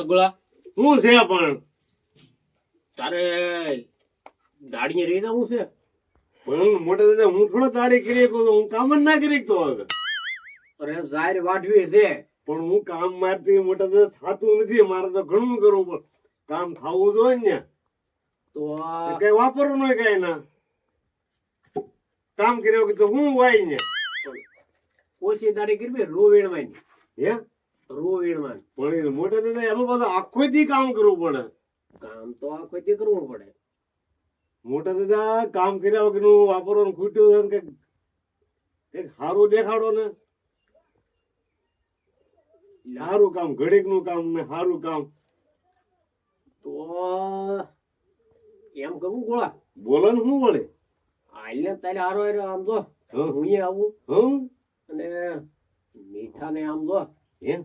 ગોળા શું છે પણ તારે દાડીએ રહી જવું છે? પણ મોટા દાદા હું થોડો દાડી કરી શકું છું. હું કામ જ ના કરી શકતો હવે. અરે જાહેર વાઢવી છે પણ હું કામ મારથી મોટા દાદા થાતું નથી. મારે તો ઘણું કરવું પડે. કામ થાવું જોઈએ ને તો કઈ વાપરવું નહીં કઈ ના કામ કર્યા વગર તો હું વાય ને ઓછી દાડી કરવી રો વીણવાની. હે રો વીણવાની પણ મોટા દાદા એમાં બધું આખો દી કામ કરવું પડે. કામ તો આખો દી કરવું પડે. મોટા દાદા કામ કર્યા વગરનું વાપરવાનું ખૂટ્યું કે એક સારું દેખાડો ને સારું કામ ઘડીક નું કામ ને સારું કામ તો એમ કરવું ગોળા બોલો ને શું વળે હાલને તારે હારો હારો આમ જો હં? હું આવું હમ અને મીઠા ને આમ જો એમ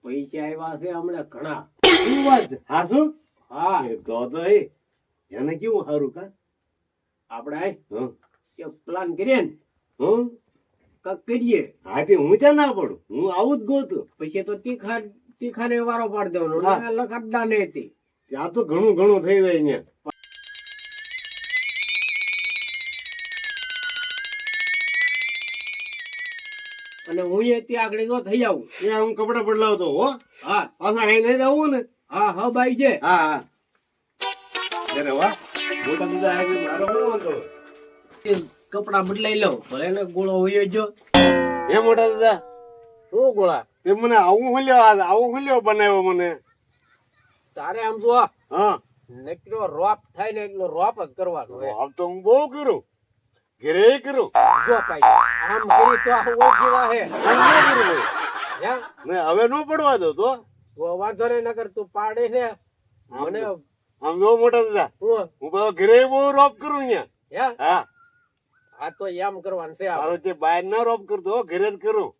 પૈસા આવ્યા છે હમણાં ઘણા. શું વાત છે? હાસું? હા એ તો એને કેવું સારું કા આપણે હં? એક પ્લાન કરીએ ને હં? કક કરીએ હાથી હું ત્યાં ના પડું હું આવું જ ગોતું પછી તો તીખા ને વારો પાડી દેવાનો હા. લખડડા ને હતી. ત્યાં તો ઘણું ઘણું થઈ જાય ને અને હું ત્યાં આગળ જો થઈ આવું. ત્યાં હું કપડા બદલાવતો હો હા પાછા અહીં લઈ આવું ને હા હા બાઈ છે. હા હા અરે વાહ મોટા દાદા આજે મારો શું વાંધો કપડા બદલાઈ લઉં ભલે ને ગોળો હોય જો. હે મોટા દાદા શું ગોળા તે મને આવું હુલ્યો બનાવ્યો મને તારે આમ જો હા નકરો રોપ થાય ને એકલો રોપ જ કરવાનો હે. આમ તો હું બહુ કરું ઘરે કરું જો ભાઈ આમ કરી તો આ ઓળખીવા હે આમ ન કરું ભાઈ. હે ને હવે ન પડવા દો તો તો વાંધો નહીં નકર તું પાડે ને મને આમ જો મોટા દાદા હું હું બધો ઘરે બહુ રોપ કરું અહીંયા હે હા આ તો એમ કરવાનું છે હવે તે બહાર ના રોપ કરતો ઘરે જ કરું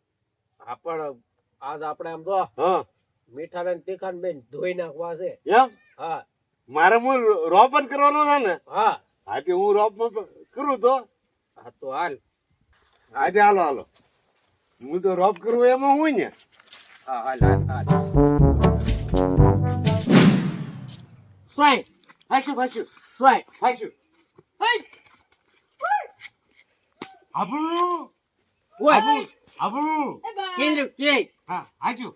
આ પણ આજ આપણે આમ જો હા મીઠા ને તીખા ને બેન ધોઈ નાખવા છે. એમ હા મારે હું રોપ જ કરવાનો છે ને હા આજે હું રોપ કરું તો હા તો હાલ આજે હાલો હું તો રોપ કરું એમાં હું ને હા હાલ હાલ હાલ સ્વાય હાશું સ્વાય આબુ ઓય આબુ કેન્દ્ર કે હા હાજુ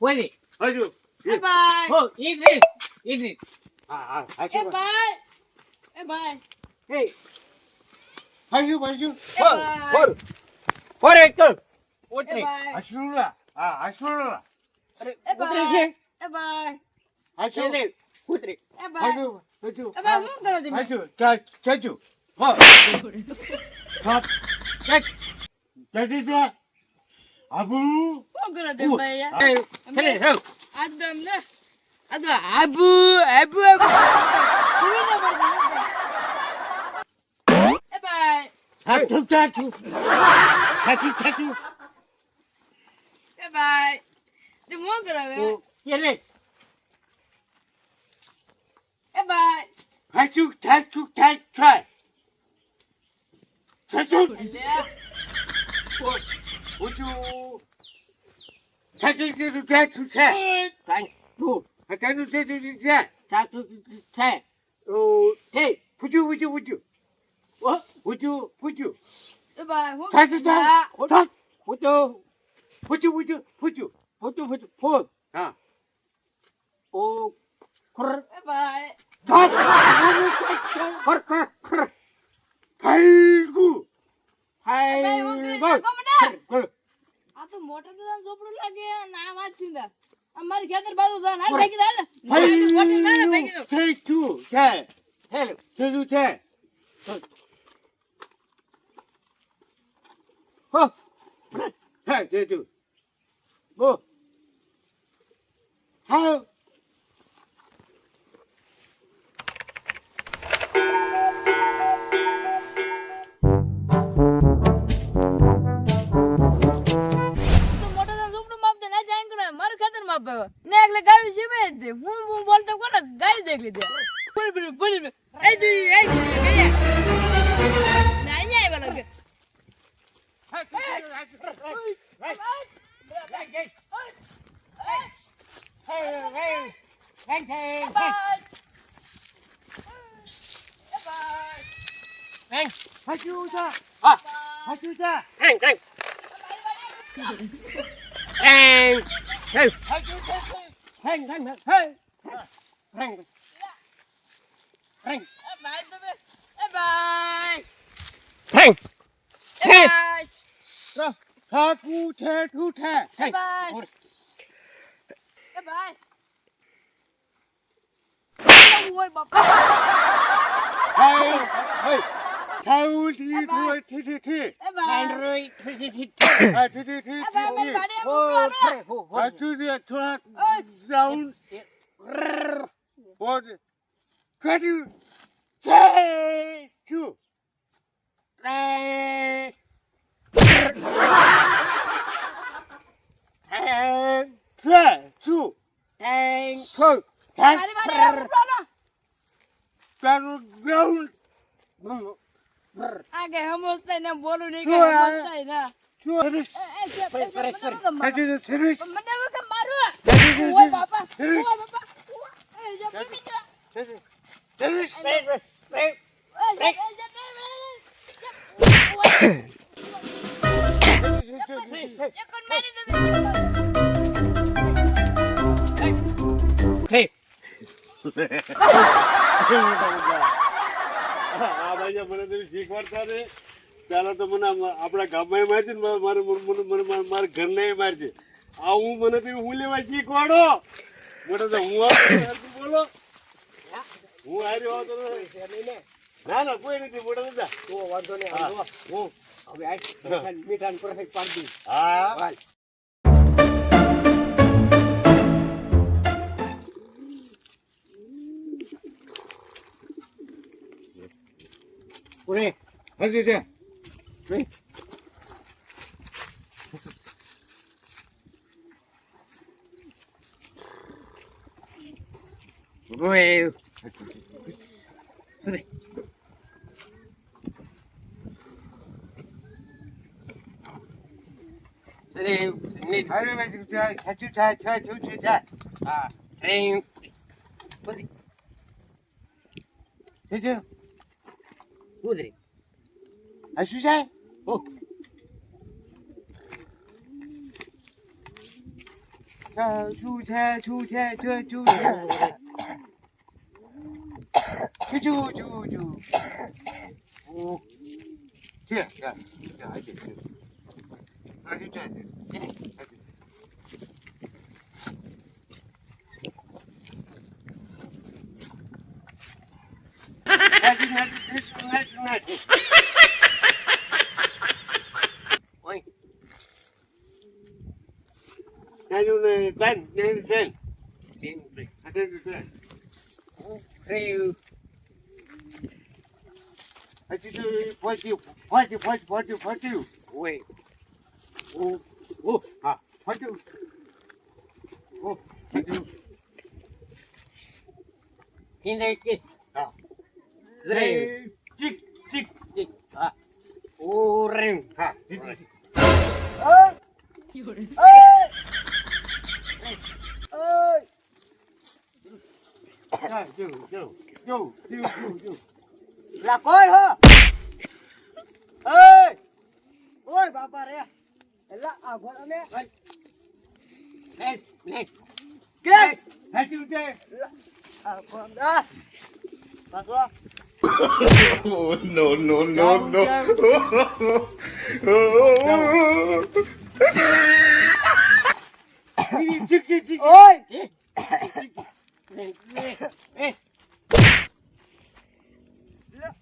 ઓય ને હાજુ હો ઈજી હા હાજુ હે હાજુ ફોર એક તો ઉતરી હાશુલા હા હાશુલા અરે ઉતરી છે હાશુ ઉતરી હાજુ ચાચુ હો હાથ ચેક ચાચી છે આબુ ચલે હો ચાચુ ચાચુ ચલે હાચુ ચાચુ ઉચુ ચાચુ છે થેન્ક યુ ચાચુ છે ચાચુ છે ઓ તે પૂછું ઓ ચાચુ પૂછો ફોન હા ઓ ખર ખર ફાઈગુ હાય ગોલ આ તો મોટા દાદા ઝોપડું લાગે ના વાત થીંદા અમારી ખેતર બાજુ જાન હાલ ભાગી દાલ મોટી ના ભાગી દો ચાચુ છે હેલો ચાચુ છે હો હે ચાચુ ગો હા તો મોટા દાદા ઝોપડું માપ દે ના જાઈન કરે મારું ખેતર માપ ભાવ ને એકલે ગાયું છે બે દે હું બોલતો કોને ગાય દેખ લીધે બોલ એ દી ગયા ના અહીંયા આવ્યા લાગે હા હાચું છે હા. હાચું છે હેંગ હેંગ હાચું છે હેંગ હેંગ હેંગ હેંગ હેંગ હેંગ થાકું છે ઠૂઠે હેંગ થાવું ઠી ઠી ઠી ઠી એન્ડ્રોઈડ ઠી ઠી હા ઠી ઠી ઠી હાચું છે થાક ડાઉન બોડ કાઢ્યું છે શું છે શું તારું ગ્રાઉન્ડ આગે સમજતા ને બોલું નહીં શું આ? સમજતા ને શું હરીશ હાચું છે સરીશ મને એવું કે મારું હાચું ઓય છે બાપા સરીશ ઓય બાપા એ જે પીડી જા સરીશ ઓય એક કોણ મારી દે આ ભાઈ મને તો શીખવાડતા ને પેલા તો મને આપણા ગામમાં મારશે ને મારા ઘરને મારશે આ હું મને તો હું લેવા શીખવાડો મને તો હું બોલો હું હારી આવતો ના ના કોઈ નથી મોટા દાદા તો વાંધો નહીં હા. હું હવે આ મીઠાને પરફેક્ટ પાડી દઉં હા હાલ પૂરે હજી છે Well, લા કોઈ હો ઓય ઓય બાપા રે એલા આ ગોરાને હે લે કે આ ગોરા બાપા Oh, no, no, no, no. ઓય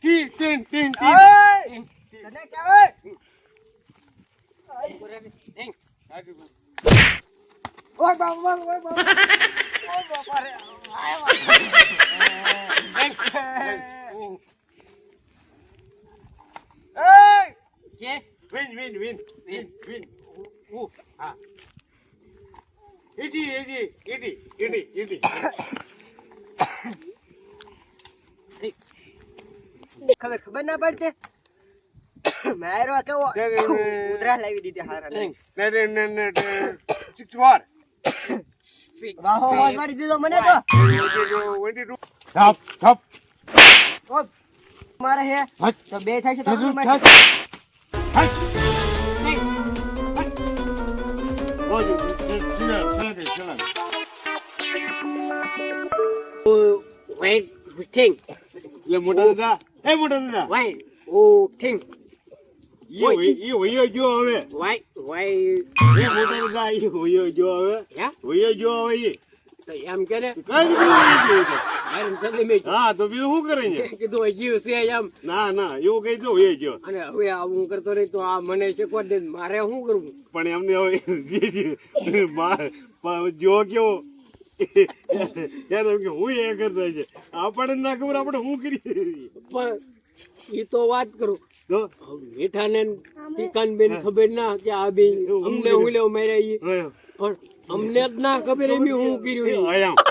Tin. ઓય તને કહેવાય ઓય બાપા ઓય બાપા રે કે Win. હા Idi. ખબર ના પડતી મારો કેવો ઉધરા લાવી દીધી હારા War. વાહો વાહ વાળી દીધો મને તો 22 થપ થપ ઓપ, મારે હે હટ. તો બે થાય છે તો હટ. મારે હટ. બોલો, ચલા. Wait, think. એટલે મોટા દાદા Wait, oh, think. ઈ હોયો જો હવે Why, એ મોટા દાદા ઈ હોયો જો હવે yeah? હોયો જો હવે ઈ તો એમ કે ને કઈ રીતે હોયો જો તો? મારે જલ્દી મેં હા તો બીજું શું કરે છે કીધું હોય જીવ છે એમ ના એવું કઈ તો હોયો જો અને હવે આવું કરતો રહી તો આ મને શીખવા દે મારે શું કરવું પણ એમને હવે જો કેવો એને કે હું એ કરતા છે આપણને ના ખબર આપણે શું કરીએ પણ એ તો વાત કરું તો મીઠા ને ટીકાન બેન ખબર ના કે આ બેન અમને હું લેવ માર્યા ઈ. હા. પણ અમને જ ના ખબર એમ હું કર્યું ઈ. આયા